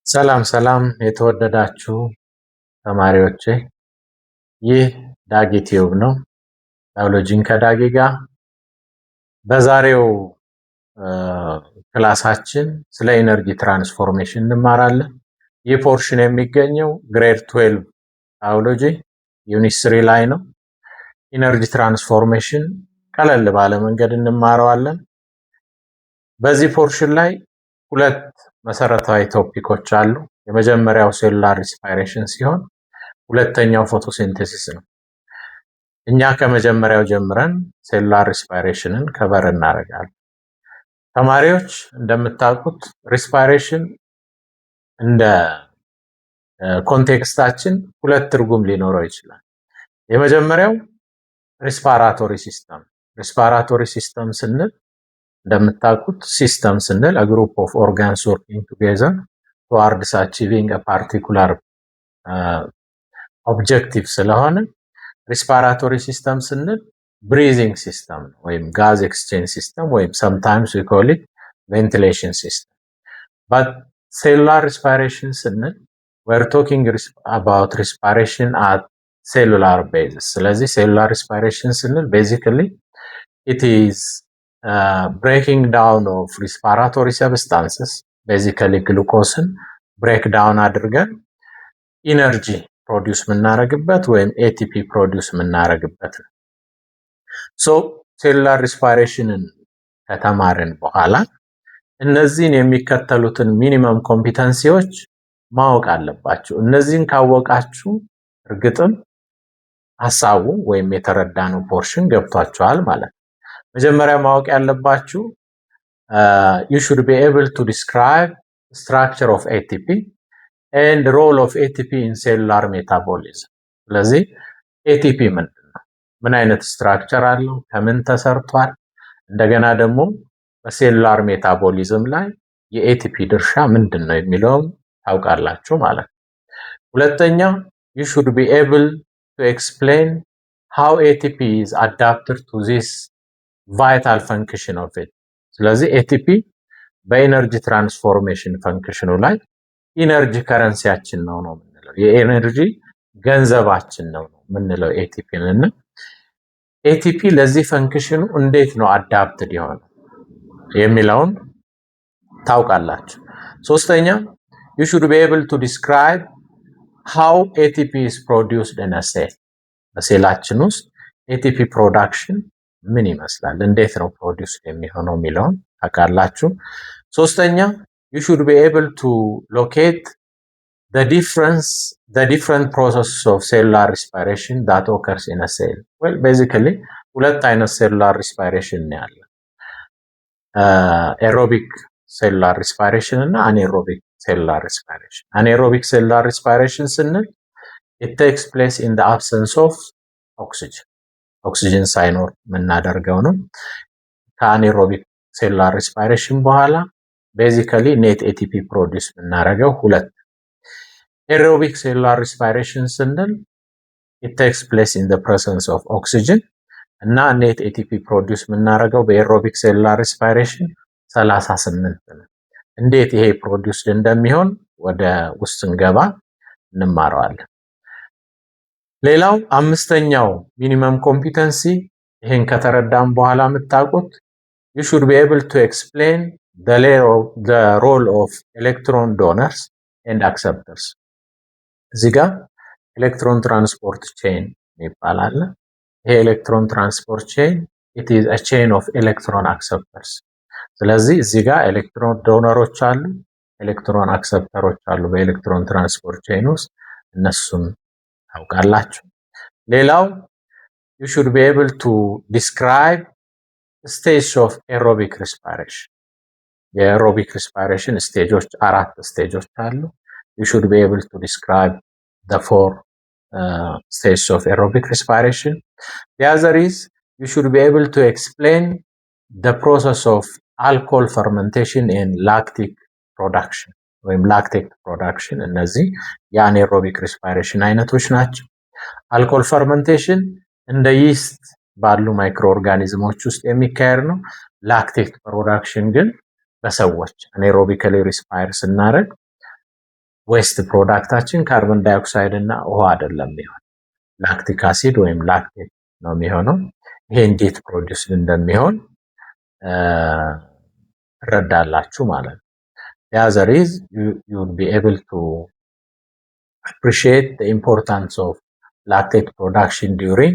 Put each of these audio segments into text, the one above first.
ሰላም ሰላም የተወደዳችሁ ተማሪዎቼ፣ ይህ ዳጊ ቲዩብ ነው። ባዮሎጂን ከዳጊ ጋር በዛሬው ክላሳችን ስለ ኢነርጂ ትራንስፎርሜሽን እንማራለን። ይህ ፖርሽን የሚገኘው ግሬድ 12 ባዮሎጂ ዩኒት 3 ላይ ነው። ኢነርጂ ትራንስፎርሜሽን ቀለል ባለ መንገድ እንማረዋለን። በዚህ ፖርሽን ላይ ሁለት መሰረታዊ ቶፒኮች አሉ። የመጀመሪያው ሴሉላር ሪስፓይሬሽን ሲሆን ሁለተኛው ፎቶሲንቴሲስ ነው። እኛ ከመጀመሪያው ጀምረን ሴሉላር ሪስፓይሬሽንን ከበር እናደርጋለን። ተማሪዎች እንደምታውቁት ሪስፓይሬሽን እንደ ኮንቴክስታችን ሁለት ትርጉም ሊኖረው ይችላል። የመጀመሪያው ሪስፓራቶሪ ሲስተም። ሪስፓራቶሪ ሲስተም ስንል እንደምታውቁት ሲስተም ስንል a group of organs working together towards achieving a particular objective ስለሆነ ሪስፓራቶሪ ሲስተም ስንል ብሪዚንግ ሲስተም ነው ወይም ጋዝ ኤክስቼንጅ ሲስተም ወይም sometimes we call it ventilation system. But cellular respiration ስንል we're talking about respiration at cellular basis. ስለዚህ cellular respiration ስንል basically it is breaking down of respiratory substances, basically glucose break down አድርገን ኢነርጂ ፕሮዲዩስ የምናደርግበት ወይም ኤቲፒ ፕሮዲዩስ የምናደርግበት ነው። ሶ ሴሉላር ሪስፓይሬሽንን ከተማርን በኋላ እነዚህን የሚከተሉትን ሚኒመም ኮምፒተንሲዎች ማወቅ አለባችሁ። እነዚህን ካወቃችሁ እርግጥም ሐሳቡ ወይም የተረዳነው ፖርሽን ገብቷችኋል ማለት ነው። መጀመሪያ ማወቅ ያለባችሁ you should be able to describe structure of ATP and role of ATP in cellular metabolism. ስለዚህ ATP ምንድን ነው? ምን አይነት ስትራክቸር አለው? ከምን ተሰርቷል? እንደገና ደግሞ በሴሉላር ሜታቦሊዝም ላይ የኤቲፒ ድርሻ ምንድን ነው የሚለውን ታውቃላችሁ ማለት ነው። ሁለተኛ you should be able to explain how ATP is adapted to this vital function of it. ስለዚህ ኤቲፒ በኢነርጂ ትራንስፎርሜሽን ፈንክሽኑ ላይ ኢነርጂ ከረንሲያችን ነው የምንለው፣ የኤነርጂ ገንዘባችን ነው የምንለው ኤቲፒን እና ኤቲፒ ለዚህ ፈንክሽኑ እንዴት ነው አዳፕትድ የሆነው የሚለውን ታውቃላችሁ። ሶስተኛ you should be able to describe how ATP is produced in a cell. በሴላችን ውስጥ ኤቲፒ ፕሮዳክሽን ምን ይመስላል፣ እንዴት ነው ፕሮዲዩስ የሚሆነው የሚለውን ታውቃላችሁ። ሶስተኛ you should be able to locate the different processes of cellular respiration that occurs in a cell. Well, basically ሁለት አይነት ሴሉላር ሪስፓይሬሽን ነው ያለው፣ ኤሮቢክ ሴሉላር ሪስፓይሬሽን እና አኔሮቢክ ሴሉላር ሪስፓይሬሽን። አኔሮቢክ ሴሉላር ሪስፓይሬሽን ስንል it takes place in the absence of oxygen. ኦክሲጅን ሳይኖር የምናደርገው ነው። ከአኔሮቢክ ሴሉላር ሪስፓይሬሽን በኋላ ቤዚካሊ ኔት ኤቲፒ ፕሮዲዩስ የምናደርገው ሁለት። ኤሮቢክ ሴሉላር ሪስፓይሬሽን ስንል it takes place in the presence of oxygen እና ኔት ኤቲፒ ፕሮዲዩስ የምናደርገው በኤሮቢክ ሴሉላር ሪስፓይሬሽን 38 ነው። እንዴት ይሄ ፕሮዲዩስ እንደሚሆን ወደ ውስጥ እንገባ እንማረዋለን። ሌላው አምስተኛው ሚኒመም ኮምፒተንሲ፣ ይሄን ከተረዳም በኋላ የምታውቁት you should be able to explain the role of electron donors and acceptors. እዚህ ጋር ኤሌክትሮን ትራንስፖርት ቼን ይባላል። ይሄ ኤሌክትሮን ትራንስፖርት ቼን it is a chain of electron acceptors. ስለዚህ እዚህ ጋር ኤሌክትሮን ዶነሮች አሉ፣ ኤሌክትሮን አክሰፕተሮች አሉ በኤሌክትሮን ትራንስፖርት ቼን ውስጥ፣ እነሱን ታውቃላችሁ። ሌላው you should be able to describe stage of aerobic respiration. የኤሮቢክ ሪስፓይሬሽን ስቴጆች አራት ስቴጆች አሉ። you should be able to describe the four stages of aerobic respiration. The other is you should be able to explain the process of alcohol fermentation and lactic production ወይም ላክቴት ፕሮዳክሽን። እነዚህ የአኔሮቢክ ሪስፓይሬሽን አይነቶች ናቸው። አልኮል ፈርመንቴሽን እንደ ይስት ባሉ ማይክሮ ኦርጋኒዝሞች ውስጥ የሚካሄድ ነው። ላክቴት ፕሮዳክሽን ግን በሰዎች አኔሮቢካሊ ሪስፓየር ስናደርግ ዌስት ፕሮዳክታችን ካርቦን ዳይኦክሳይድ እና ውሃ አይደለም የሚሆን ላክቲክ አሲድ ወይም ላክቴት ነው የሚሆነው። ይሄ እንዴት ፕሮዲውስ እንደሚሆን ትረዳላችሁ ማለት ነው። The other is you will be able to appreciate the importance of lactate production during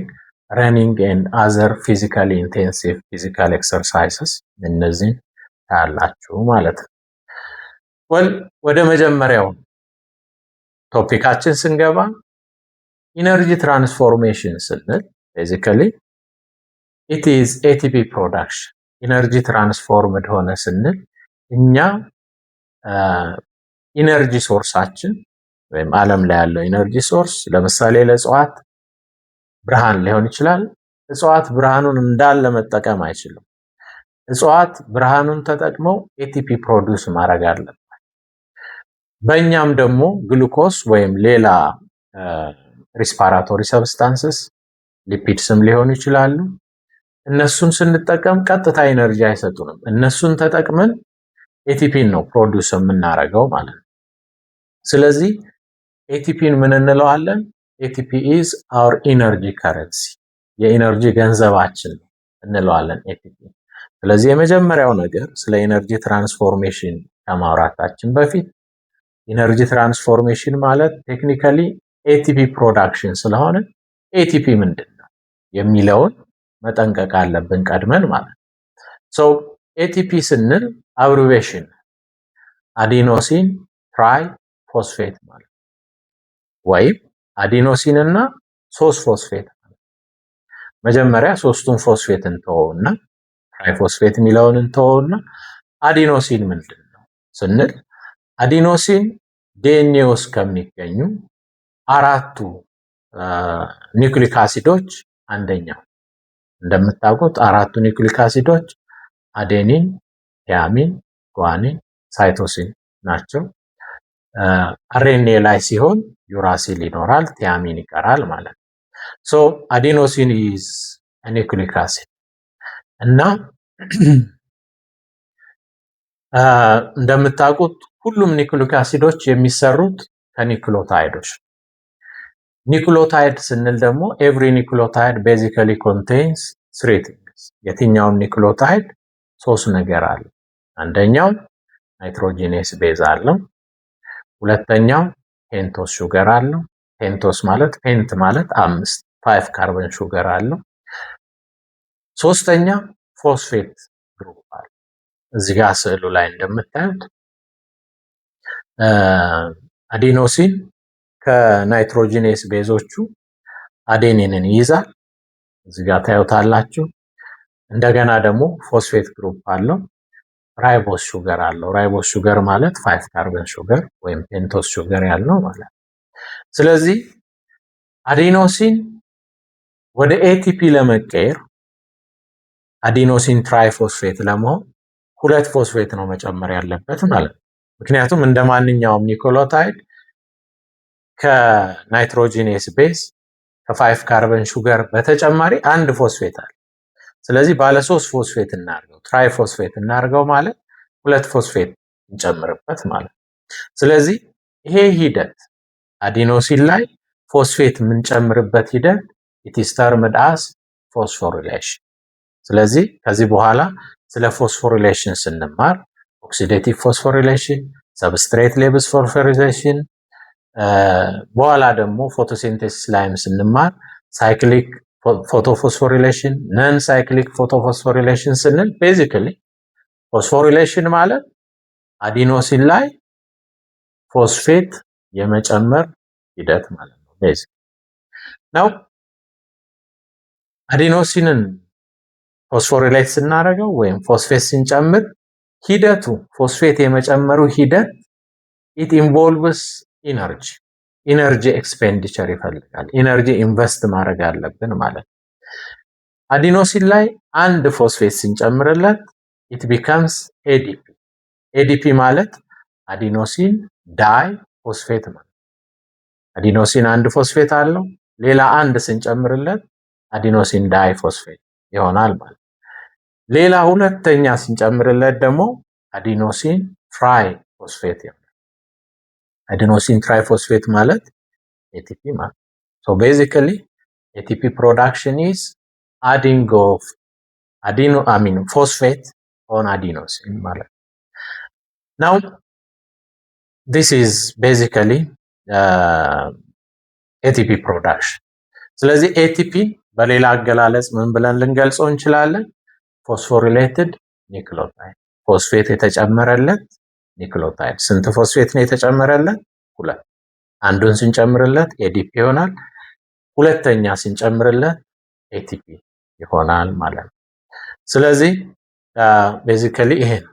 running and other physically intensive physical exercises እነዚህን ታያላችሁ ማለት ነው። ወደ መጀመሪያው ቶፒካችን ስንገባ ኢነርጂ ትራንስፎርሜሽን ስንል ቤዚካሊ it is ATP production ኢነርጂ ትራንስፎርምድ ሆነ ስንል እኛ ኢነርጂ ሶርሳችን ወይም ዓለም ላይ ያለው ኢነርጂ ሶርስ ለምሳሌ ለእጽዋት ብርሃን ሊሆን ይችላል። እጽዋት ብርሃኑን እንዳለ መጠቀም አይችሉም። እጽዋት ብርሃኑን ተጠቅመው ኤቲፒ ፕሮዲውስ ማድረግ አለበት። በእኛም ደግሞ ግሉኮስ ወይም ሌላ ሪስፓራቶሪ ሰብስታንስስ ሊፒድስም ሊሆኑ ይችላሉ። እነሱን ስንጠቀም ቀጥታ ኢነርጂ አይሰጡንም። እነሱን ተጠቅመን ኤቲፒን ነው ፕሮዲውስ የምናደርገው ማለት ነው። ስለዚህ ኤቲፒን ምን እንለዋለን? ኤቲፒ ኢዝ አወር ኢነርጂ ከረንሲ የኢነርጂ ገንዘባችን እንለዋለን ኤቲፒ። ስለዚህ የመጀመሪያው ነገር ስለ ኢነርጂ ትራንስፎርሜሽን ከማውራታችን በፊት ኢነርጂ ትራንስፎርሜሽን ማለት ቴክኒካሊ ኤቲፒ ፕሮዳክሽን ስለሆነ ኤቲፒ ምንድን ነው የሚለውን መጠንቀቅ አለብን ቀድመን ማለት ነው። ሶ ኤቲፒ ስንል አብሪቬሽን አዲኖሲን ትራይ ፎስፌት ማለት ወይም አዲኖሲን እና 3 ፎስፌት ማለት። መጀመሪያ ሶስቱን ፎስፌት እንተውና ትራይ ፎስፌት የሚለውን እንተውና አዲኖሲን ምንድን ነው ስንል አዲኖሲን ዲኤንኤ ውስጥ ከሚገኙ አራቱ ኒውክሊክ አሲዶች አንደኛው። እንደምታውቁት አራቱ ኒውክሊክ አሲዶች አዴኒን፣ ቲያሚን፣ ጓኒን፣ ሳይቶሲን ናቸው። አርኤንኤ ላይ ሲሆን ዩራሲል ይኖራል፣ ቲያሚን ይቀራል ማለት ነው። ሶ አዲኖሲን ኢዝ ኒውክሊክ አሲድ እና እንደምታውቁት ሁሉም ኒውክሊክ አሲዶች የሚሰሩት ከኒውክሊዮታይዶች። ኒውክሊዮታይድ ስንል ደግሞ ኤቭሪ ኒውክሊዮታይድ ቤዚካሊ ኮንቴንስ 3 things። የትኛውም ኒውክሊዮታይድ 3 ነገር አለ። አንደኛው ናይትሮጂኔስ ቤዝ አለው። ሁለተኛው ፔንቶስ ሹገር አለው። ፔንቶስ ማለት ፔንት ማለት 5 ካርበን ሹገር አለው። ሶስተኛ ፎስፌት ግሩፕ አለ። እዚህ ጋር ስዕሉ ላይ እንደምታዩት አዲኖሲን ከናይትሮጂኔስ ቤዞቹ አዴኒንን ይይዛል። እዚህ ጋር ታዩታላችሁ። እንደገና ደግሞ ፎስፌት ግሩፕ አለው። ራይቦስ ሹገር አለው። ራይቦስ ሹገር ማለት 5 ካርበን ሹገር ወይም ፔንቶስ ሹገር ያለው ማለት። ስለዚህ አዲኖሲን ወደ ኤቲፒ ለመቀየር አዲኖሲን ትራይፎስፌት ለመሆን 2 ፎስፌት ነው መጨመር ያለበት ማለት ነው። ምክንያቱም እንደ ማንኛውም ኒውክሊዮታይድ ከናይትሮጂኔስ ቤዝ ከ5 ካርበን ሹገር በተጨማሪ 1 ፎስፌት አለ። ስለዚህ ባለ 3 ፎስፌት እናርገው፣ ትራይፎስፌት እናርገው ማለት 2 ፎስፌት እንጨምርበት ማለት። ስለዚህ ይሄ ሂደት አዲኖሲን ላይ ፎስፌት የምንጨምርበት ሂደት it is termed as phosphorylation። ስለዚህ ከዚህ በኋላ ስለ ፎስፎሪሌሽን ስንማር ኦክሲዴቲቭ ፎስፎሪሌሽን፣ ሰብስትሬት ሌቭል ፎስፎሪሌሽን፣ በኋላ ደግሞ ፎቶሲንቴሲስ ላይም ስንማር ሳይክሊክ ፎቶፎስፎሪሌሽን፣ ነን ሳይክሊክ ፎቶፎስፎሪሌሽን ስንል ቤዚካሊ ፎስፎሪሌሽን ማለት አዲኖሲን ላይ ፎስፌት የመጨመር ሂደት ማለት ነው። ቤዚክ ነው። አዲኖሲንን ፎስፎሪሌት ስናደርገው ወይም ፎስፌት ስንጨምር ሂደቱ ፎስፌት የመጨመሩ ሂደት it involves ኢነርጂ ኤክስፔንዲቸር ይፈልጋል። ኢነርጂ ኢንቨስት ማድረግ አለብን ማለት ነው። አዲኖሲን ላይ 1 ፎስፌት ስንጨምርለት it becomes ADP። ADP ማለት አዲኖሲን ዳይ ፎስፌት ማለት። አዲኖሲን 1 ፎስፌት አለው፣ ሌላ 1 ስንጨምርለት አዲኖሲን ዳይ ፎስፌት ይሆናል ማለት። ሌላ ሁለተኛ ስንጨምርለት ደግሞ አዲኖሲን ትራይ ፎስፌት ይሆናል። adenosine triphosphate ማለት ATP ማለት so basically ATP production is adding of phosphate on adenosine ማለት now this is basically ATP production ስለዚህ ATP በሌላ አገላለጽ ምን ብለን ልንገልጸው እንችላለን ፎስፎሪሌትድ ኒክሎታይድ ፎስፌት የተጨመረለት ኒክሎታይድ ስንት ፎስፌት ነው የተጨመረለት ሁለት አንዱን ስንጨምርለት ADP ይሆናል ሁለተኛ ስንጨምርለት ATP ይሆናል ማለት ነው ስለዚህ basically ይሄ ነው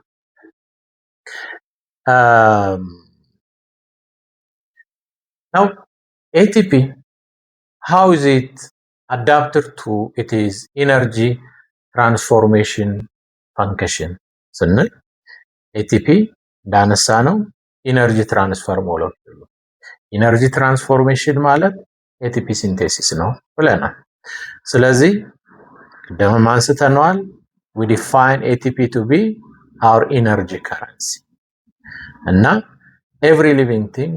now ATP how is it adapted to its energy transformation function ስንል ATP እንዳነሳ ነው ኢነርጂ ትራንስፈር ሞለኪውል ኢነርጂ ትራንስፎርሜሽን ማለት ATP ሲንቴሲስ ነው ብለናል ስለዚህ ደም አንስተናል we define ATP to be our energy currency እና every living thing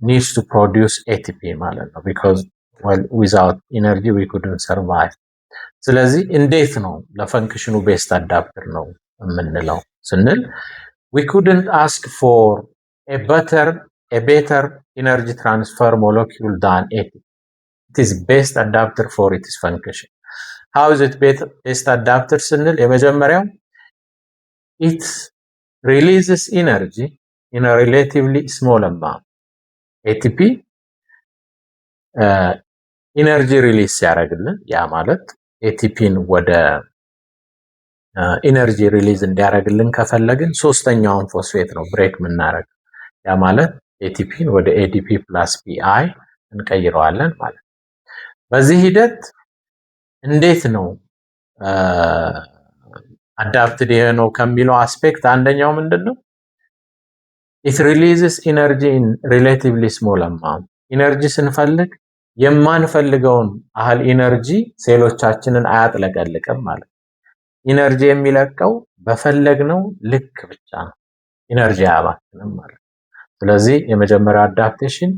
needs to produce ATP ማለት ነው because well without energy we couldn't survive ስለዚህ እንዴት ነው ለፈንክሽኑ ቤስት አዳፕተር ነው የምንለው ስንል we couldn't ask for a better energy transfer molecule than ATP it is best adapter for its function how is it best adapter ስንል የመጀመሪያው it releases energy in a relatively small amount ATP ኢነርጂ ሪሊዝ ያደርግልን ያ ማለት ATPን ወደ ኢነርጂ ሪሊዝ እንዲያደርግልን ከፈለግን ሶስተኛውን ፎስፌት ነው ብሬክ ምናረግ ያ ማለት ATPን ወደ ADP plus PI እንቀይረዋለን ማለት በዚህ ሂደት እንዴት ነው አዳፕትድ የሆነው ከሚለው አስፔክት አንደኛው ምንድነው it releases energy in relatively small amount ኢነርጂ ስንፈልግ የማንፈልገውን አህል ኢነርጂ ሴሎቻችንን አያጥለቀልቅም ማለት ኢነርጂ የሚለቀው በፈለግነው ልክ ብቻ ነው ኢነርጂ አያባክንም ማለት ስለዚህ የመጀመሪያው አዳፕቴሽን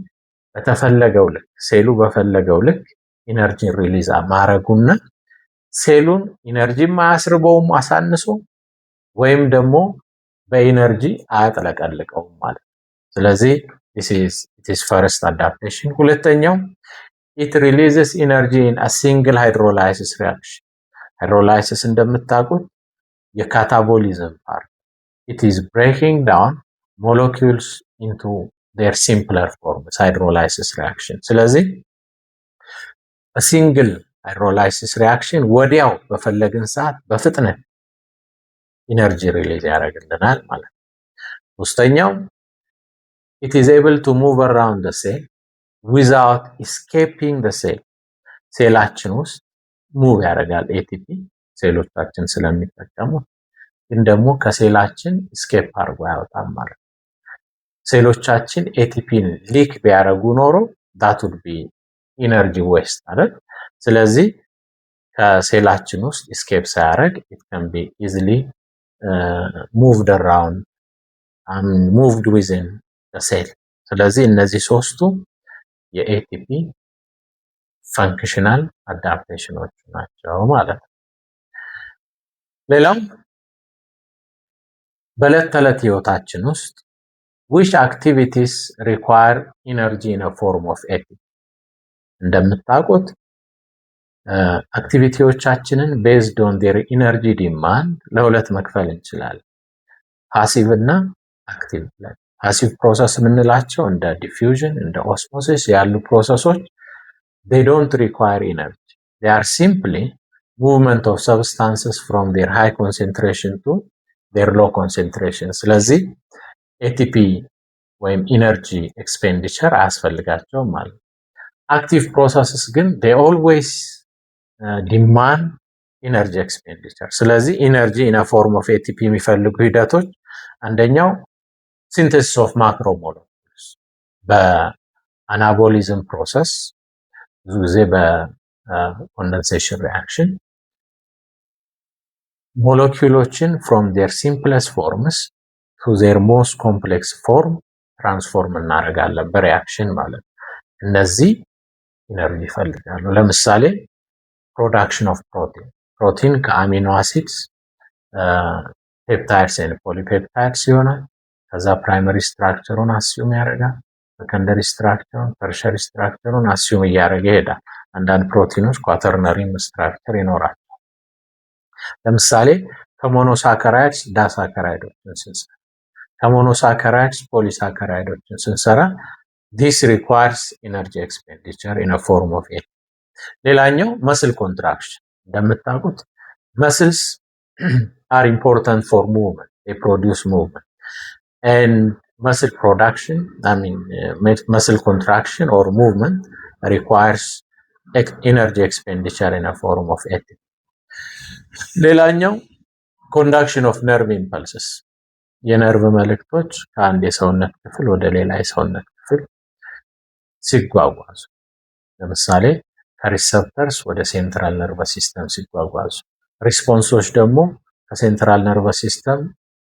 በተፈለገው ልክ ሴሉ በፈለገው ልክ ኢነርጂ ሪሊዝ ማድረጉና ሴሉን ኢነርጂ ማያስርበውም አሳንሶ ወይም ደግሞ በኢነርጂ አያጥለቀልቀው ማለት ስለዚህ it is first adaptation ሁለተኛው it releases energy in a single hydrolysis reaction hydrolysis እንደምታውቁት የካታቦሊዝም part it is breaking down molecules into their simpler forms hydrolysis reaction ስለዚህ a single hydrolysis reaction ወዲያው በፈለግን ሰዓት በፍጥነት ኢነርጂ ሪሊዝ ያደርግልናል ማለት ሶስተኛው it is able to move around the cell without escaping the cell ሴላችን ውስጥ ሙቭ ያደርጋል ATP ሴሎቻችን ስለሚጠቀሙ ግን ደግሞ ከሴላችን escape አድርጎ ያወጣል ማለት ሴሎቻችን ATPን ሊክ ቢያደርጉ ኖሮ that would be energy waste አይደል ስለዚህ ከሴላችን ውስጥ escape ሳያደርግ it can be easily moved around and moved within the cell ስለዚህ እነዚህ ሶስቱ የATP functional adaptations ናቸው ማለት ነው ሌላው በዕለት ተዕለት ህይወታችን ውስጥ which activities require energy in a form of ATP እንደምታውቁት አክቲቪቲዎቻችንን based on their energy demand ለሁለት መክፈል እንችላለን ፓሲቭ እና አክቲቭ ብለን ፓሲቭ ፕሮሰስ የምንላቸው እንደ ዲፊውዥን እንደ ኦስሞሲስ ያሉ ፕሮሰሶች they don't require energy they are simply movement of substances from their high concentration to their low concentration ስለዚህ ATP ወይም energy expenditure አያስፈልጋቸውም ማለት active processes ግን they always demand energy expenditure ስለዚህ energy in a form of ATP የሚፈልጉ ሂደቶች አንደኛው synthesis of macromolecules በአናቦሊዝም ፕሮሰስ ብዙ ጊዜ በኮንደንሴሽን ሪአክሽን ሞለኪውሎችን from their simplest forms to their most complex form ትራንስፎርም እናደርጋለን በሪያክሽን ማለት ነው። እነዚህ ኢነርጂ ይፈልጋሉ። ለምሳሌ ፕሮዳክሽን ኦፍ ፕሮቲን ከአሚኖ አሲድስ ፔፕታይድስ ኤንድ ፖሊፔፕታይድስ ይሆናል። ከዛ ፕራይመሪ ስትራክቸሩን አስዩም ያደርጋል። ሰከንደሪ ስትራክቸሩን፣ ተርሸሪ ስትራክቸሩን አስዩም እያደረገ ይሄዳል። አንዳንድ ፕሮቲኖች ኳተርነሪ ስትራክቸር ይኖራል። ለምሳሌ ከሞኖሳካራይድስ ዳሳካራይዶችን ስንሰራ፣ ከሞኖሳካራይድስ ፖሊሳካራይዶችን ስንሰራ this requires energy expenditure in a form of ATP። ሌላኛው መስል ኮንትራክሽን። እንደምታውቁት መስልስ are important for movement, they produce movement, and muscle production, muscle contraction or movement requires energy expenditure in a form of ATP። ሌላኛው conduction of nerve impulses፣ የነርቭ መልእክቶች ከአንድ የሰውነት ክፍል ወደ ሌላ የሰውነት ክፍል ሲጓጓዙ፣ ለምሳሌ ከሪሰፕተርስ ወደ ሴንትራል ነርቨስ ሲስተም ሲጓጓዙ፣ ሪስፖንሶች ደግሞ ከሴንትራል ነርቨስ ሲስተም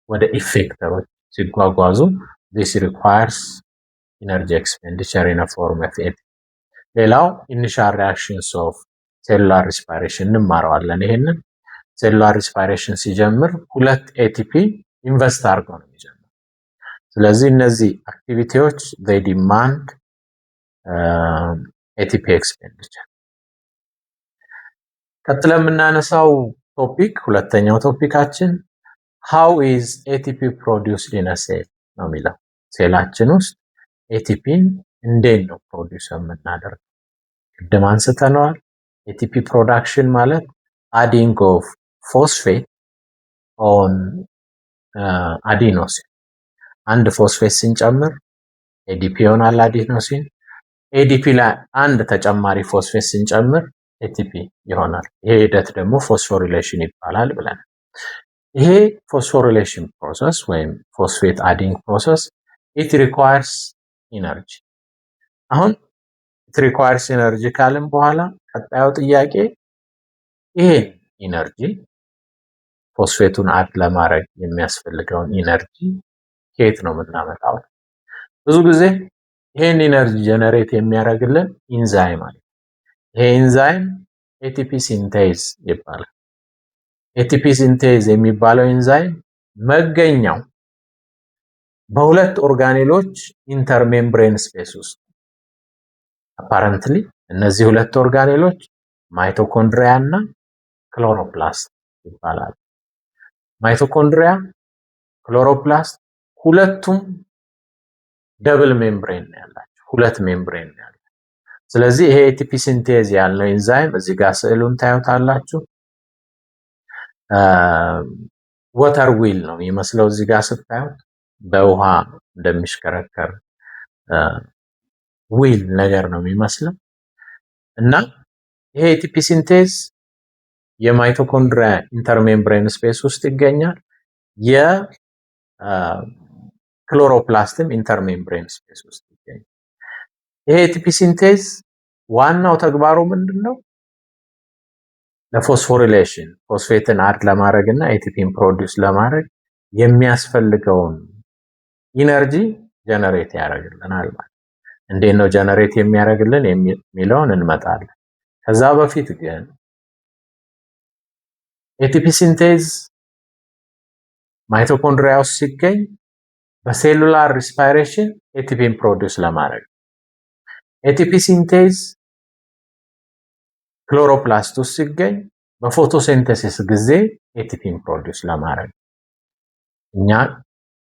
ወደ ኢፌክተሮች ሲጓጓዙ this requires energy expenditure in a form of ATP። ሌላው initial reactions of cellular respiration እንማረዋለን። ይሄንን ሴሉላር ሪስፓይሬሽን ሲጀምር 2 ATP ኢንቨስት አድርገው ነው የሚጀምረው። ስለዚህ እነዚህ አክቲቪቲዎች they demand ATP expenditure። ቀጥለን የምናነሳው ቶፒክ ሁለተኛው ቶፒካችን how is ATP produced in a cell ነው የሚለው። ሴላችን ውስጥ ኤቲፒን እንዴት ነው ፕሮዲውስ የምናደርገው? ቅድም አንስተነዋል። ATP ፕሮዳክሽን ማለት adding of phosphate on adenosine። አንድ ፎስፌት ስንጨምር ADP ይሆናል አዲኖሲን። ADP ላይ አንድ ተጨማሪ ፎስፌት ስንጨምር ATP ይሆናል። ይሄ ሂደት ደግሞ ፎስፎሪሌሽን ይባላል ብለን ይሄ ፎስፎሪሌሽን ፕሮሰስ ወይም ፎስፌት አዲንግ ፕሮሰስ it requires energy። አሁን it requires energy ካልን በኋላ ቀጣዩ ጥያቄ ይሄ ኢነርጂ ፎስፌቱን አድ ለማድረግ የሚያስፈልገውን ኢነርጂ ከየት ነው የምናመጣው? ብዙ ጊዜ ይሄን ኢነርጂ ጀነሬት የሚያደርግልን ኢንዛይም አለ። ይሄ ኢንዛይም ATP ሲንቴዝ ይባላል። ATP ሲንቴዝ የሚባለው ኢንዛይም መገኛው በሁለት ኦርጋኔሎች ኢንተርሜምብሬን ስፔስ ውስጥ አፓረንትሊ እነዚህ ሁለት ኦርጋኔሎች ማይቶኮንድሪያ እና ክሎሮፕላስት ይባላል። ማይቶኮንድሪያ፣ ክሎሮፕላስት ሁለቱም ደብል ሜምብሬን ያላቸው ሁለት ሜምብሬን ያላቸው። ስለዚህ ይሄ ATP ሲንቴዝ ያለው ኢንዛይም እዚህ ጋር ስዕሉን ታዩታላችሁ። ወተር ዊል ነው የሚመስለው እዚህ ጋር ስታዩት በውሃ እንደሚሽከረከር ዊል ነገር ነው የሚመስለው እና ይሄ ATP ሲንቴዝ የማይቶኮንድሪያ ኢንተርሜምብሬን ስፔስ ውስጥ ይገኛል። የክሎሮፕላስትም ኢንተርሜምብሬን ስፔስ ውስጥ ይገኛል። ይሄ ATP ሲንቴዝ ዋናው ተግባሩ ምንድነው? ለፎስፎሪሌሽን ፎስፌትን አድ ለማድረግ እና ATPን ፕሮዲዩስ ለማድረግ የሚያስፈልገውን ኢነርጂ ጀነሬት ያደርግልናል ማለት። እንዴት ነው ጀነሬት የሚያደርግልን የሚለውን እንመጣለን። ከዛ በፊት ግን ATP ሲንቴዝ ማይቶኮንድሪያ ውስጥ ሲገኝ በሴሉላር ሪስፓይሬሽን ATPን ፕሮዲዩስ ለማድረግ፣ ATP ሲንቴዝ ክሎሮፕላስት ውስጥ ሲገኝ በፎቶሲንተሲስ ጊዜ ATPን ፕሮዲዩስ ለማድረግ። እኛ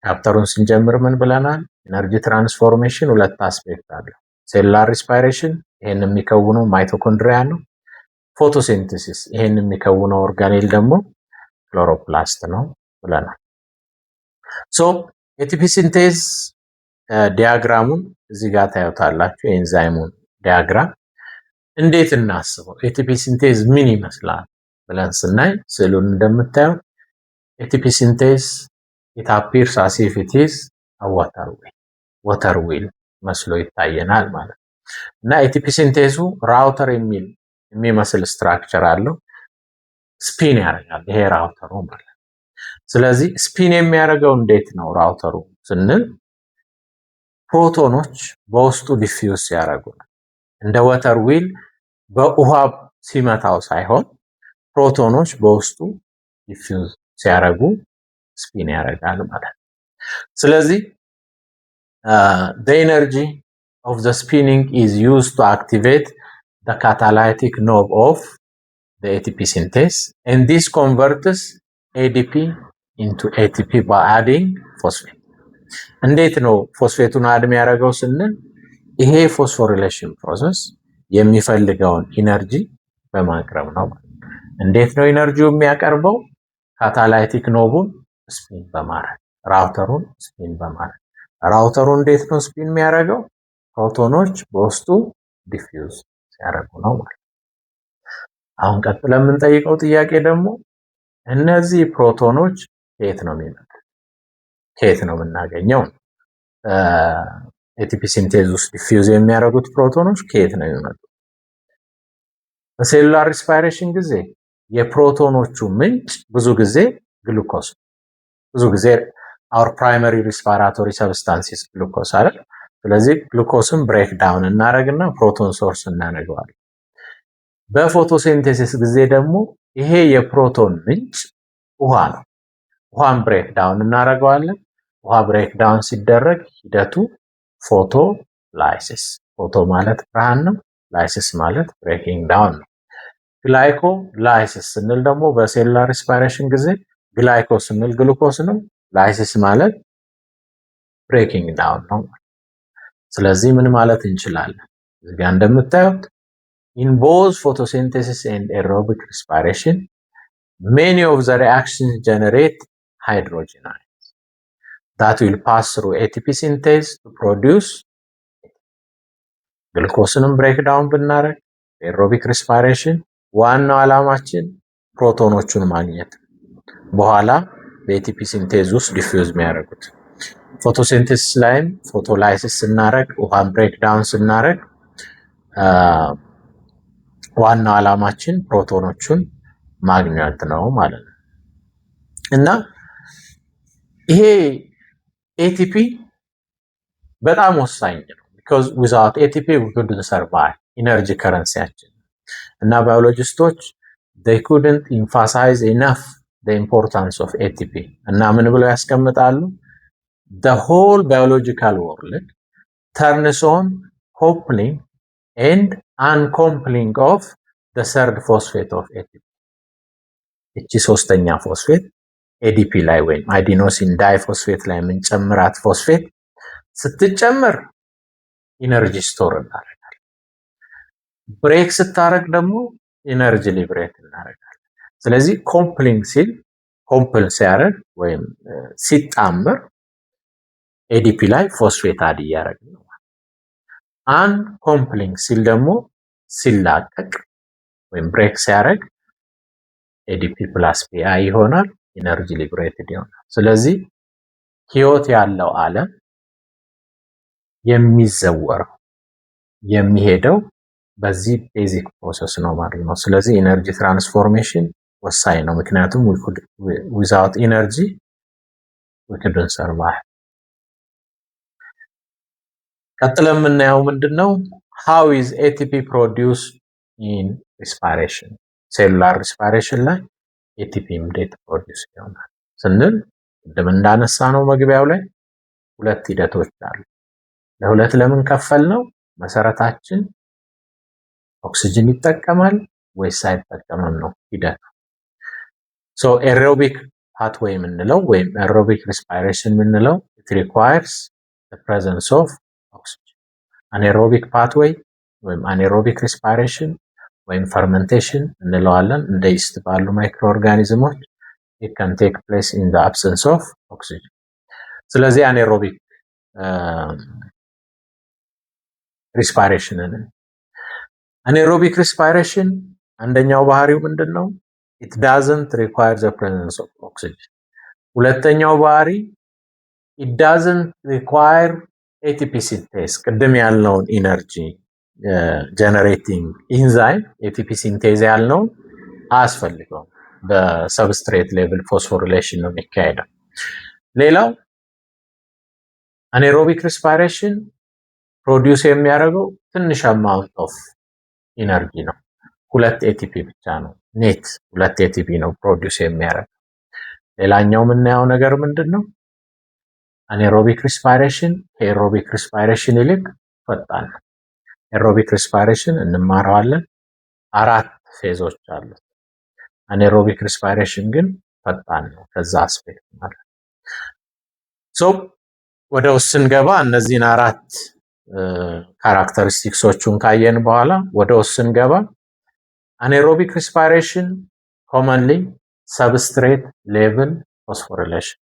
ቻፕተሩን ስንጀምር ምን ብለናል? ኤነርጂ ትራንስፎርሜሽን ሁለት አስፔክት አለው። ሴሉላር ሪስፓይሬሽን ይሄን የሚከውነው ማይቶኮንድሪያ ነው። ፎቶሲንተሲስ ይሄን የሚከውነው ኦርጋኔል ደግሞ ክሎሮፕላስት ነው ብለናል። ሶ ATP ሲንቴዝ ዲያግራሙን እዚህ ጋር ታዩታላችሁ። የኤንዛይሙን ዲያግራም እንዴት እናስበው? ATP ሲንቴዝ ምን ይመስላል ብለን ስናይ ስዕሉን እንደምታዩት ATP ሲንቴዝ it appears as if it is a water wheel መስሎ ይታየናል ማለት እና ATP ሲንቴዙ ራውተር የሚመስል ስትራክቸር አለው። ስፒን ያደርጋል ይሄ ራውተሩ ማለት። ስለዚህ ስፒን የሚያደርገው እንዴት ነው ራውተሩ ስንል ፕሮቶኖች በውስጡ ዲፊውዝ ሲያደርጉ እንደ ወተር ዊል በውሃ ሲመታው ሳይሆን ፕሮቶኖች በውስጡ ዲፊውዝ ሲያደርጉ ስፒን ያደርጋል ማለት ነው። ስለዚህ the energy of the spinning is used to activate the catalytic knob of the ATP synthase, and this converts ADP into ATP by adding phosphate. እንዴት ነው ፎስፌቱን አድ የሚያደርገው ስንል ይሄ ፎስፎሪሌሽን ፕሮሰስ የሚፈልገውን ኢነርጂ በማቅረብ ነው። እንዴት ነው ኢነርጂው የሚያቀርበው? ካታላይቲክ ኖቡን ስፒን በማድረግ ራውተሩን ስፒን በማድረግ ራውተሩ እንዴት ነው ስፒን የሚያደርገው? ፕሮቶኖች በውስጡ ዲፊውዝ ሲያደርጉ ነው ማለት። አሁን ቀጥለን የምንጠይቀው ጥያቄ ደግሞ እነዚህ ፕሮቶኖች ከየት ነው የሚመጡት? ከየት ነው የምናገኘው? ኤቲፒ ሲንቴዝ ውስጥ ዲፊውዝ የሚያደርጉት ፕሮቶኖች ከየት ነው የሚመጡት? በሴሉላር ሪስፓይሬሽን ጊዜ የፕሮቶኖቹ ምንጭ ብዙ ጊዜ ግሉኮስ፣ ብዙ ጊዜ our primary respiratory substance is glucose አይደል? ስለዚህ ግሉኮስን ብሬክ ዳውን እናደርግና ፕሮቶን ሶርስ እናደርገዋለን። በፎቶሲንቴሲስ ጊዜ ደግሞ ይሄ የፕሮቶን ምንጭ ውሃ ነው። ውሃን ብሬክ ዳውን እናደርገዋለን። ውሃ ብሬክ ዳውን ሲደረግ ሂደቱ ፎቶ ላይሲስ፣ ፎቶ ማለት ብርሃን ነው፣ ላይሲስ ማለት ብሬኪንግ ዳውን ነው። ግላይኮ ላይሲስ ስንል ደግሞ በሴሉላር ሪስፓይሬሽን ጊዜ ግላይኮ ስንል ግሉኮስ ነው፣ ላይሲስ ማለት ብሬኪንግ ዳውን ነው። ስለዚህ ምን ማለት እንችላለን? እዚህ ጋር እንደምታዩት in both photosynthesis and aerobic respiration many of the reactions generate hydrogen ions that will pass through ATP synthase to produce ግሉኮስንም ብሬክ ዳውን ብናደርግ ኤሮቢክ ሪስፓይሬሽን ዋናው ዓላማችን ፕሮቶኖቹን ማግኘት፣ በኋላ በኤቲፒ ሲንቴዝ ውስጥ ዲፊውዝ የሚያደርጉት። ፎቶሲንቴሲስ ላይም ፎቶላይሲስ ስናደርግ ውሃን ብሬክ ዳውን ስናደርግ ዋናው ዓላማችን ፕሮቶኖቹን ማግኘት ነው ማለት ነው። እና ይሄ ኤቲፒ በጣም ወሳኝ ነው። because without ATP we couldn't survive, ኢነርጂ ከረንሲያችን እና ባዮሎጂስቶች they couldn't emphasize enough the importance of ATP እና ምን ብለው ያስቀምጣሉ? the whole biological world turns on coupling and uncoupling of the third phosphate of ATP. እቺ ሶስተኛ ፎስፌት ADP ላይ ወይም አዲኖሲን ዳይፎስፌት ላይ የምንጨምራት ፎስፌት ስትጨምር ኢነርጂ ስቶር እናደርጋለን። ብሬክ ስታረግ ደግሞ ኢነርጂ ሊብሬት እናደርጋለን። ስለዚህ ኮምፕሊንግ ሲል ኮምፕል ሲያደርግ ወይም ሲጣመር ኤዲፒ ላይ ፎስፌት አድ እያደረግን ነው። አን ኮምፕሊንግ ሲል ደግሞ ሲላቀቅ ወይም ብሬክ ሲያደርግ ኤዲፒ ፕላስ ፒአይ ይሆናል፣ ኢነርጂ ሊብሬትድ ይሆናል። ስለዚህ ህይወት ያለው ዓለም የሚዘወረው የሚሄደው በዚህ ቤዚክ ፕሮሰስ ነው ማለት ነው። ስለዚህ ኢነርጂ ትራንስፎርሜሽን ወሳኝ ነው፣ ምክንያቱም without energy we couldn't survive። ቀጥለን የምናየው ምንድነው? how is ATP produced in respiration? ሴሉላር ሪስፓይሬሽን ላይ ኤቲፒ እንዴት ፕሮዲዩስ ይሆናል ስንል ቅድም እንዳነሳ ነው መግቢያው ላይ ሁለት ሂደቶች አሉ። ለሁለት ለምን ከፈል ነው? መሰረታችን ኦክሲጅን ይጠቀማል ወይስ አይጠቀምም ነው ሂደቱ። ሶ ኤሮቢክ ፓትዌይ የምንለው ወይም ኤሮቢክ ሪስፓይሬሽን የምንለው it requires the presence of oxygen። anaerobic pathway ወይም anaerobic respiration ወይም ፈርመንቴሽን እንለዋለን። እንደ ይስት ባሉ ማይክሮ ኦርጋኒዝሞች it can take place in the absence of oxygen። ስለዚህ anaerobic respiration anaerobic respiration አንደኛው ባህሪው ምንድነው? it doesn't require the presence of oxygen። ሁለተኛው ባህሪ it doesn't require ATP synthase። ቅድም ያልነውን ኢነርጂ ጀነሬቲንግ ኢንዛይም ኤቲፒ ሲንቴዝ ያልነውን አያስፈልገውም። በሰብስትሬት ሌቭል ፎስፎሪሌሽን ነው የሚካሄደው። ሌላው አኔሮቢክ ሪስፓይሬሽን ፕሮዲውስ የሚያደርገው ትንሽ አማውንት ኦፍ ኢነርጂ ነው። 2 ኤቲፒ ብቻ ነው። ኔት 2 ኤቲፒ ነው ፕሮዲውስ የሚያደርገው። ሌላኛው የምናየው ነገር ምንድነው? አኔሮቢክ ሪስፓይሬሽን ከኤሮቢክ ሪስፓይሬሽን ይልቅ ፈጣን ነው። ኤሮቢክ ሪስፓይሬሽን እንማረዋለን። 4 ፌዞች አሉት። አኔሮቢክ ሪስፓይሬሽን ግን ፈጣን ነው ከዛ አስፔክት ማለት ነው። ሶ ወደ ውስጥ ስንገባ እነዚህን 4 ካራክተሪስቲክሶቹን ካየን በኋላ ወደ ውስጥ ስንገባ አኔሮቢክ ሪስፓይሬሽን ኮመንሊ ሰብስትሬት ሌቭል ፎስፎሪሌሽን፣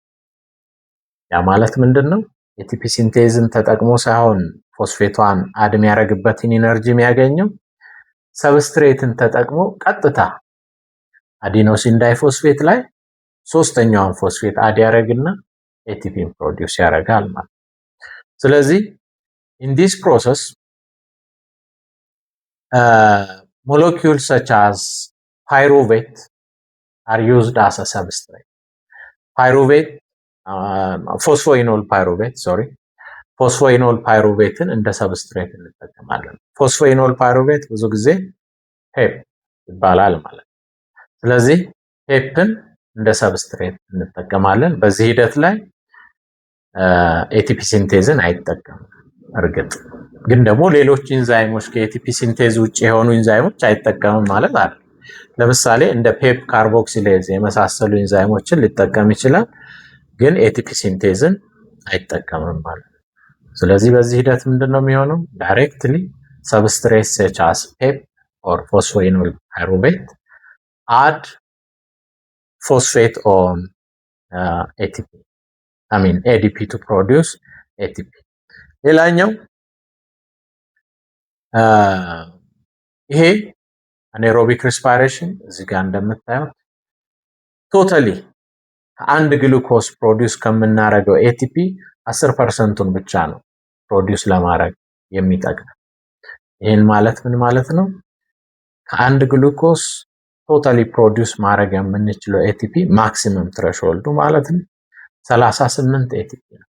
ያ ማለት ምንድነው? ኤቲፒ ሲንቴዝን ተጠቅሞ ሳይሆን ፎስፌቷን አድ የሚያደርግበትን ኢነርጂ የሚያገኘው ሰብስትሬትን ተጠቅሞ ቀጥታ አዲኖሲን ዳይፎስፌት ላይ ሶስተኛውን ፎስፌት አድ ያደርግና ኤቲፒን ፕሮዲውስ ያደርጋል ማለት። ስለዚህ in this process molecules such as pyruvate are used as a substrate. Pyruvate phosphoenol pyruvateን እንደ ሰብስትሬት እንጠቀማለን። ፎስፎኢኖል ፓይሩቬት ብዙ ጊዜ ፔፕ ይባላል ማለት ነው። ስለዚህ ፔፕን እንደ ሰብስትሬት እንጠቀማለን። በዚህ ሂደት ላይ ኤቲፒ ሲንቴዝን አይጠቀምም። እርግጥ ግን ደግሞ ሌሎች ኢንዛይሞች ከኤቲፒ ሲንቴዝ ውጪ የሆኑ ኢንዛይሞች አይጠቀምም ማለት አይደለም። ለምሳሌ እንደ ፔፕ ካርቦክሲሌዝ የመሳሰሉ ኢንዛይሞችን ሊጠቀም ይችላል፣ ግን ኤቲፒ ሲንቴዝን አይጠቀምም ማለት ነው። ስለዚህ በዚህ ሂደት ምንድነው የሚሆነው? ዳይሬክትሊ substrates such as PEP or phosphoenol pyruvate add phosphate on ADP to produce ATP. ሌላኛው ይሄ አኔሮቢክ ሪስፓይሬሽን እዚህ ጋር እንደምታዩት ቶታሊ አንድ ግሉኮስ ፕሮዲውስ ከምናደርገው ኤቲፒ 10%ን ብቻ ነው ፕሮዲውስ ለማድረግ የሚጠቅም። ይሄን ማለት ምን ማለት ነው? ከአንድ ግሉኮስ ቶታሊ ፕሮዲውስ ማድረግ የምንችለው ኤቲፒ ማክሲመም ትሬሾልዱ ማለት ነው 38 ኤቲፒ ነው።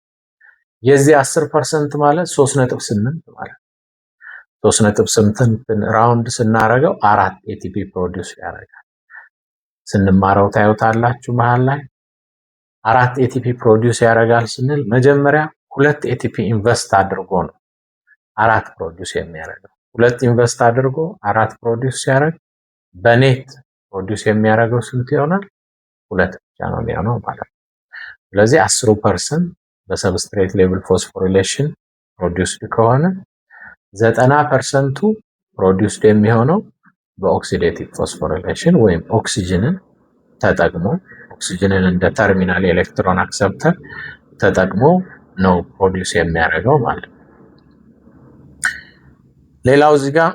የዚህ 10% ማለት 3.8 ማለት 3.8 ራውንድ ስናደርገው 4 ኤቲፒ ፕሮዲውስ ያደርጋል። ስንማረው ታዩታላችሁ መሃል ላይ 4 ኤቲፒ ፕሮዲውስ ያደርጋል ስንል መጀመሪያ 2 ኤቲፒ ኢንቨስት አድርጎ ነው 4 ፕሮዲውስ የሚያደርገው። 2 ኢንቨስት አድርጎ 4 ፕሮዲውስ ሲያደርግ በኔት ፕሮዲውስ የሚያደርገው ስንት ይሆናል? 2 ብቻ ነው የሚሆነው ማለት ነው። ስለዚህ 10% በሰብስትሬት ሌቭል ፎስፎሪሌሽን ፕሮዲውስድ ከሆነ 90%ቱ ፕሮዲውስድ የሚሆነው በኦክሲዴቲቭ ፎስፎሪሌሽን ወይም ኦክሲጅንን ተጠቅሞ ኦክሲጅንን እንደ ተርሚናል ኤሌክትሮን አክሰፕተር ተጠቅሞ ነው ፕሮዲውስ የሚያደርገው ማለት ነው። ሌላው እዚህ ጋር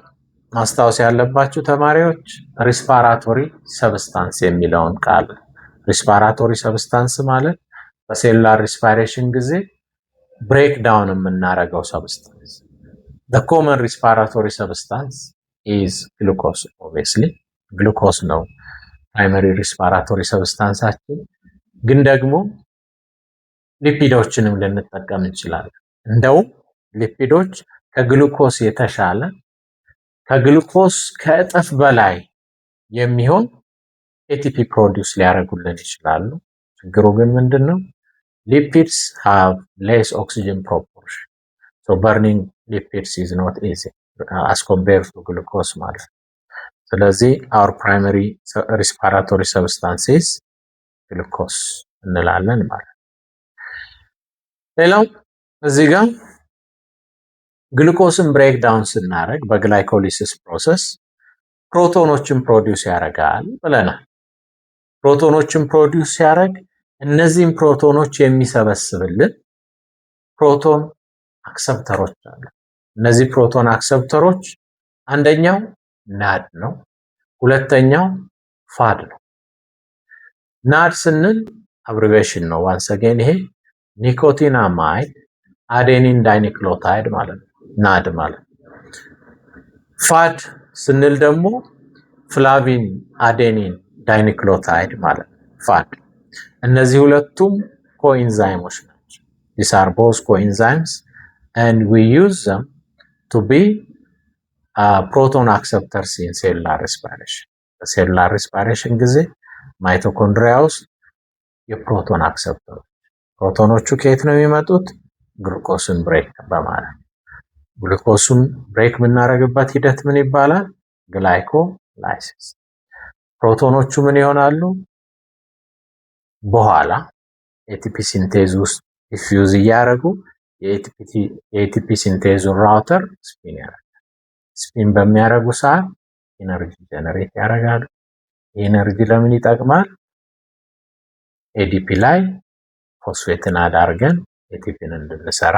ማስታወስ ያለባችሁ ተማሪዎች ሪስፓራቶሪ ሰብስታንስ የሚለውን ቃል ሪስፓራቶሪ ሰብስታንስ ማለት በሴሉላር ሪስፓይሬሽን ጊዜ ብሬክ ዳውን የምናደርገው ሰብስታንስ። the common respiratory substance is glucose. obviously glucose ነው primary respiratory substanceአችን፣ ግን ደግሞ ሊፒዶችንም ልንጠቀም እንችላለን። እንደውም ሊፒዶች ከግሉኮስ የተሻለ ከግሉኮስ ከእጥፍ በላይ የሚሆን ኤቲፒ ፕሮዲውስ ሊያደርጉልን ይችላሉ። ችግሩ ግን ምንድነው? lipids have less oxygen proportion, so burning lipids is not easy as compared to glucose ማለት ነው። ስለዚህ our primary respiratory substance is glucose እንላለን ማለት ነው። ሌላው እዚህ ጋር ግሉኮስን ብሬክ ዳውን ስናደርግ በግላይኮሊሲስ ፕሮሰስ ፕሮቶኖችን ፕሮዲውስ ያደርጋል ብለናል። ፕሮቶኖችን ፕሮዲውስ ሲያደርግ እነዚህን ፕሮቶኖች የሚሰበስብልን ፕሮቶን አክሰፕተሮች አሉ። እነዚህ ፕሮቶን አክሰፕተሮች አንደኛው ናድ ነው፣ ሁለተኛው ፋድ ነው። ናድ ስንል አብሪቬሽን ነው። ዋንስ አገን ይሄ ኒኮቲናማይድ አዴኒን ዳይኒክሎታይድ ማለት ነው ናድ ማለት። ፋድ ስንል ደግሞ ፍላቪን አዴኒን ዳይኒክሎታይድ ማለት ፋድ። እነዚህ ሁለቱም ኮኢንዛይሞች ናቸው። These are both coenzymes, and we use them to be proton acceptors in cellular respiration. በሴሉላር ሪስፓይሬሽን ጊዜ ማይቶኮንድሪያ ውስጥ የፕሮቶን አክሰፕተሮች ፕሮቶኖቹ ከየት ነው የሚመጡት? ግሉኮስን ብሬክ በማለት ግሉኮስን ብሬክ የምናደርግበት ሂደት ምን ይባላል? ግላይኮላይሲስ። ፕሮቶኖቹ ምን ይሆናሉ? በኋላ ኤቲፒ ሲንቴዝ ውስጥ ዲፊውዝ እያደረጉ የኤቲፒ ሲንቴዙን ራውተር ስፒን ያደርጋል። ስፒን በሚያደርጉ ሰዓት ኢነርጂ ጀነሬት ያደርጋሉ። ኢነርጂ ለምን ይጠቅማል? ኤዲፒ ላይ ፎስፌትን አዳርገን ኤቲፒን እንድንሰራ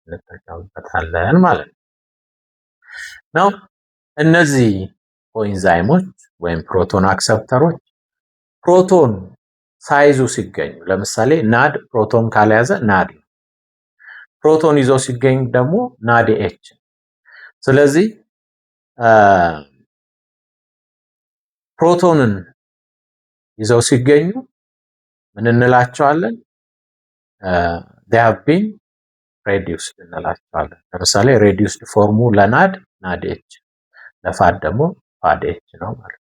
እንጠቀምበታለን ማለት ነው። እነዚህ ኮኢንዛይሞች ወይም ፕሮቶን አክሰፕተሮች ፕሮቶን ሳይዙ ሲገኙ ለምሳሌ ናድ ፕሮቶን ካልያዘ ናድ፣ ፕሮቶን ይዞ ሲገኝ ደግሞ ናድ ኤች። ስለዚህ ፕሮቶንን ይዘው ሲገኙ ምን እንላቸዋለን? they have been reduced እንላቸዋለን። ለምሳሌ reduced ፎርሙ ለናድ ናድ ኤች፣ ለፋድ ደግሞ ፋድ ኤች ነው ማለት ነው።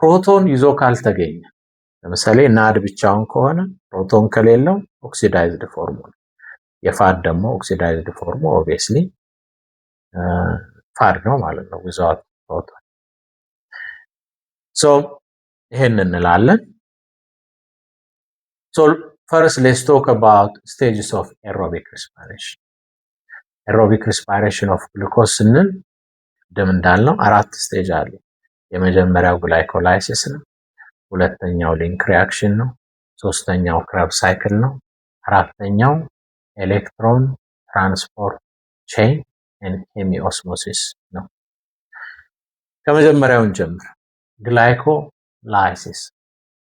ፕሮቶን ይዞ ካልተገኘ ለምሳሌ ናድ ብቻውን ከሆነ ፕሮቶን ከሌለው ኦክሲዳይዝድ ፎርሙ ነው። የፋድ ደግሞ ኦክሲዳይዝድ ፎርሙ ኦብቪየስሊ ፋድ ነው ማለት ነው without ፕሮቶን። ሶ ይሄን እንላለን። So first let's talk about stages of aerobic respiration. Aerobic respiration of glucose ስንል ደም እንዳልነው አራት ስቴጅ አለ። የመጀመሪያው ግላይኮላይሲስ ነው። ሁለተኛው ሊንክ ሪአክሽን ነው። ሶስተኛው ክረብ ሳይክል ነው። አራተኛው ኤሌክትሮን ትራንስፖርት ቼን and ሄሚኦስሞሲስ ነው። ከመጀመሪያው እንጀምር። ግላይኮላይሲስ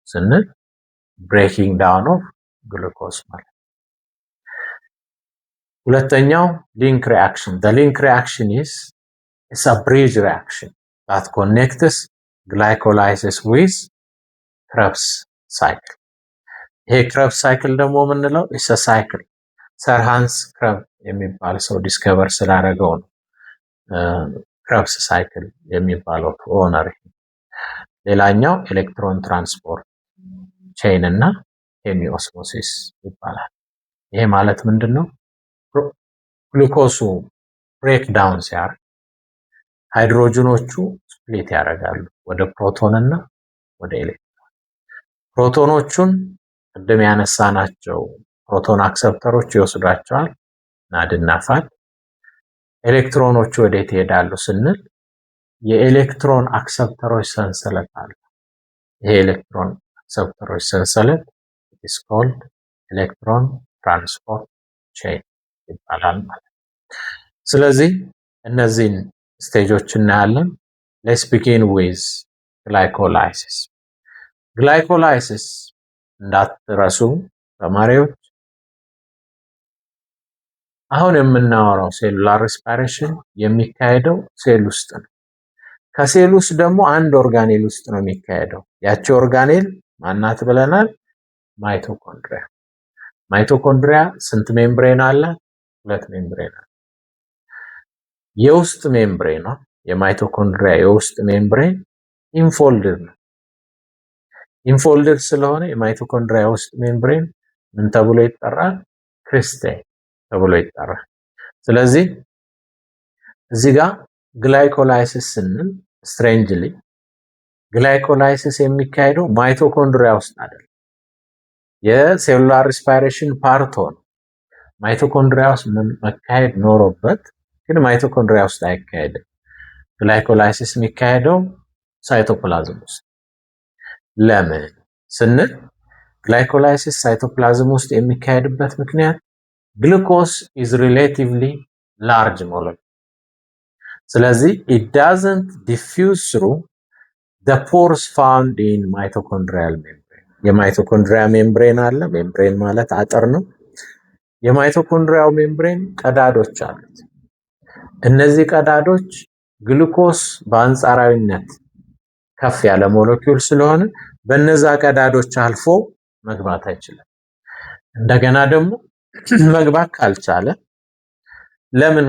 ስንል breaking down of glucose ማለት። ሁለተኛው link reaction. The link reaction is a bridge reaction that connects glycolysis with Krebs cycle. ይሄ Krebs cycle ደግሞ ምንለው is a cycle ሰር ሃንስ ክረብ የሚባል ሰው ዲስከቨር ስላደረገው ነው Krebs cycle የሚባለው ኦነር። ሌላኛው ኤሌክትሮን ትራንስፖርት ቼን እና ሄሚኦስሞሲስ ይባላል። ይሄ ማለት ምንድነው? ግሉኮሱ ብሬክ ዳውን ሲያደርግ ሃይድሮጅኖቹ ስፕሊት ያደርጋሉ ወደ ፕሮቶን እና ወደ ኤሌክትሮን። ፕሮቶኖቹን ቅድም ያነሳናቸው ፕሮቶን አክሰፕተሮች ይወስዷቸዋል ናድና ፋድ። ኤሌክትሮኖቹ ወዴት ይሄዳሉ ስንል የኤሌክትሮን አክሰፕተሮች ሰንሰለት አለ። ይሄ ኤሌክትሮን አክሰፕተሮች ሰንሰለት is called electron transport chain ይባላል ማለት። ስለዚህ እነዚህን ስቴጆች እናያለን። let's begin with glycolysis. glycolysis እንዳትረሱ ተማሪዎች፣ አሁን የምናወራው ሴሉላር ሪስፓይሬሽን የሚካሄደው ሴል ውስጥ ነው። ከሴል ውስጥ ደግሞ አንድ ኦርጋኔል ውስጥ ነው የሚካሄደው። ያቺ ኦርጋኔል ማናት ብለናል? ማይቶኮንድሪያ። ማይቶኮንድሪያ ስንት ሜምብሬን አለ? ሁለት ሜምብሬን አለ። የውስጥ ሜምብሬን ነው የማይቶኮንድሪያ የውስጥ ሜምብሬን ኢንፎልድድ ነው። ኢንፎልድድ ስለሆነ የማይቶኮንድሪያ የውስጥ ሜምብሬን ምን ተብሎ ይጠራል? ክሪስቴል ተብሎ ይጠራል። ስለዚህ እዚህ ጋር ግላይኮላይሲስ ስንል ስትሬንጅሊ ግላይኮላይሲስ የሚካሄደው ማይቶኮንድሪያ ውስጥ አይደለም። የሴሉላር ሪስፓይሬሽን ፓርት ሆኖ ማይቶኮንድሪያ ውስጥ መካሄድ ኖሮበት ግን ማይቶኮንድሪያ ውስጥ አይካሄድም። ግላይኮላይሲስ የሚካሄደው ሳይቶፕላዝም ውስጥ። ለምን ስንል ግላይኮላይሲስ ሳይቶፕላዝም ውስጥ የሚካሄድበት ምክንያት ግሉኮስ is relatively large molecule። ስለዚህ it doesn't diffuse through the pores found in mitochondrial membrane. የማይቶኮንድሪያ ሜምብሬን አለ። ሜምብሬን ማለት አጥር ነው። የማይቶኮንድሪያው ሜምብሬን ቀዳዶች አሉት። እነዚህ ቀዳዶች ግሉኮስ በአንጻራዊነት ከፍ ያለ ሞለኪውል ስለሆነ በእነዛ ቀዳዶች አልፎ መግባት አይችልም። እንደገና ደግሞ መግባት ካልቻለ ለምን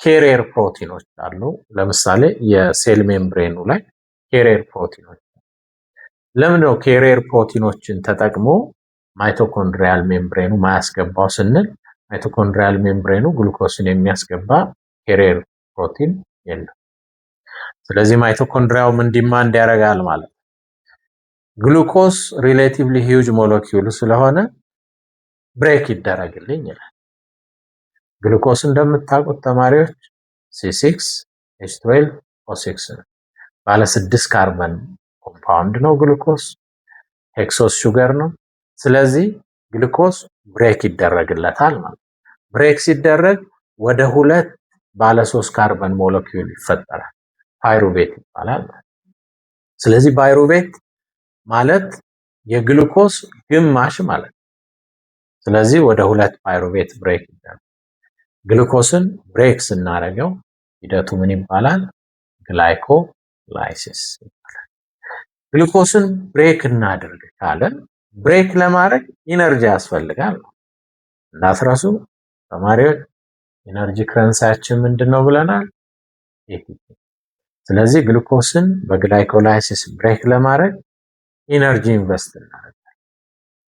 ኬሪየር ፕሮቲኖች አሉ። ለምሳሌ የሴል ሜምብሬኑ ላይ ኬሪየር ፕሮቲኖች ለምን ነው ኬሪየር ፕሮቲኖችን ተጠቅሞ ማይቶኮንድሪያል ሜምብሬኑ ማያስገባው ስንል ማይቶኮንድሪያል ሜምብሬኑ ግሉኮስን የሚያስገባ ኬሪየር ፕሮቲን የለም። ስለዚህ ማይቶኮንድሪያው ምን ዲማንድ ያደርጋል ማለት ነው? ግሉኮስ ሪሌቲቭሊ ሂውጅ ሞለኪውል ስለሆነ ብሬክ ይደረግልኝ ይላል። ግሉኮስ እንደምታውቁት ተማሪዎች C6 H12 O6 ነው። ባለ 6 ካርበን ኮምፓውንድ ነው ግሉኮስ፣ ሄክሶስ ሹገር ነው። ስለዚህ ግሉኮስ ብሬክ ይደረግለታል ማለት ነው። ብሬክ ሲደረግ ወደ 2 ባለ 3 ካርበን ሞለኪውል ይፈጠራል። ፓይሩቬት ይባላል። ስለዚህ ፓይሩቬት ማለት የግሉኮስ ግማሽ ማለት ነው። ስለዚህ ወደ 2 ፓይሩቬት ብሬክ ይደረጋል። ግሉኮስን ብሬክ ስናደርገው ሂደቱ ምን ይባላል? ግላይኮላይሲስ ይባላል። ግሉኮስን ብሬክ እናድርግ ካለ ብሬክ ለማድረግ ኢነርጂ ያስፈልጋል። እንዳትረሱ ተማሪዎች፣ ኢነርጂ ከረንሲያችን ምንድነው ብለናል? ኤቲፒ። ስለዚህ ግሉኮስን በግላይኮላይሲስ ብሬክ ለማድረግ ኢነርጂ ኢንቨስት እናደርጋለን።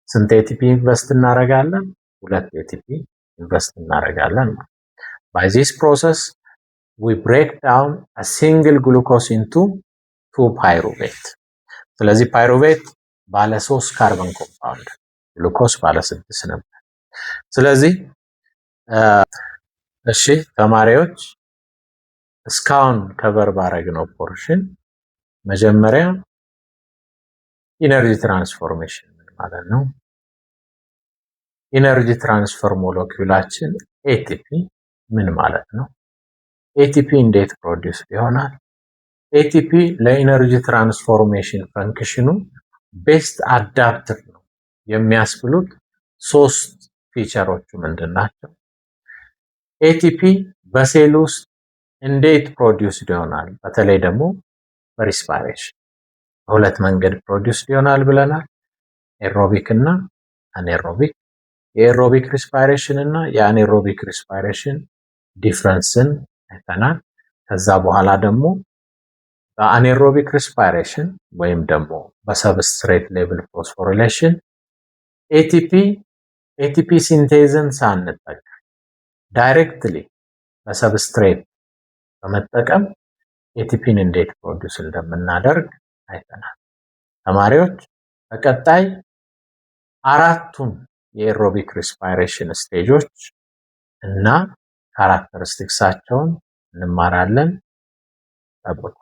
ስንት ኤቲፒ ኢንቨስት እናደርጋለን? 2 ኤቲፒ ኢንቨስት እናደርጋለን። By this process we break down a single glucose into 2 pyruvate. ስለዚህ ፓይሩቬት ባለ 3 ካርበን ኮምፓውንድ፣ ግሉኮስ ባለ 6 ነበር። ስለዚህ እሺ ተማሪዎች እስካሁን ከቨር ባረግነው ፖርሽን መጀመሪያ ኢነርጂ ትራንስፎርሜሽን ማለት ነው። ኢነርጂ ትራንስፈር ሞለኪውላችን ኤቲፒ ምን ማለት ነው? ኤቲፒ እንዴት ፕሮዲዩስ ይሆናል? ኤቲፒ ለኢነርጂ ትራንስፎርሜሽን ፈንክሽኑ ቤስት አዳፕተር ነው የሚያስብሉት 3 ፊቸሮቹ ምንድናቸው? ኤቲፒ በሴል ውስጥ እንዴት ፕሮዲዩስ ይሆናል? በተለይ ደግሞ በሪስፓይሬሽን በሁለት መንገድ ፕሮዲዩስ ይሆናል ብለናል። ኤሮቢክ እና አኔሮቢክ። የኤሮቢክ ሪስፓይሬሽን እና የአኔሮቢክ ሪስፓይሬሽን ዲፍረንስን አይተናል። ከዛ በኋላ ደግሞ በአኔሮቢክ ሪስፓይሬሽን ወይም ደግሞ በሰብስትሬት ሌቭል ፎስፎሪሌሽን ኤቲፒ ሲንቴዝን ሳንጠቀም ዳይሬክትሊ በሰብስትሬት በመጠቀም ኤቲፒን እንዴት ፕሮዲዩስ እንደምናደርግ አይተናል። ተማሪዎች በቀጣይ 4ቱን የኤሮቢክ ሪስፓይሬሽን ስቴጆች እና ካራክተሪስቲክሳቸውን እንማራለን። ጠብቁ።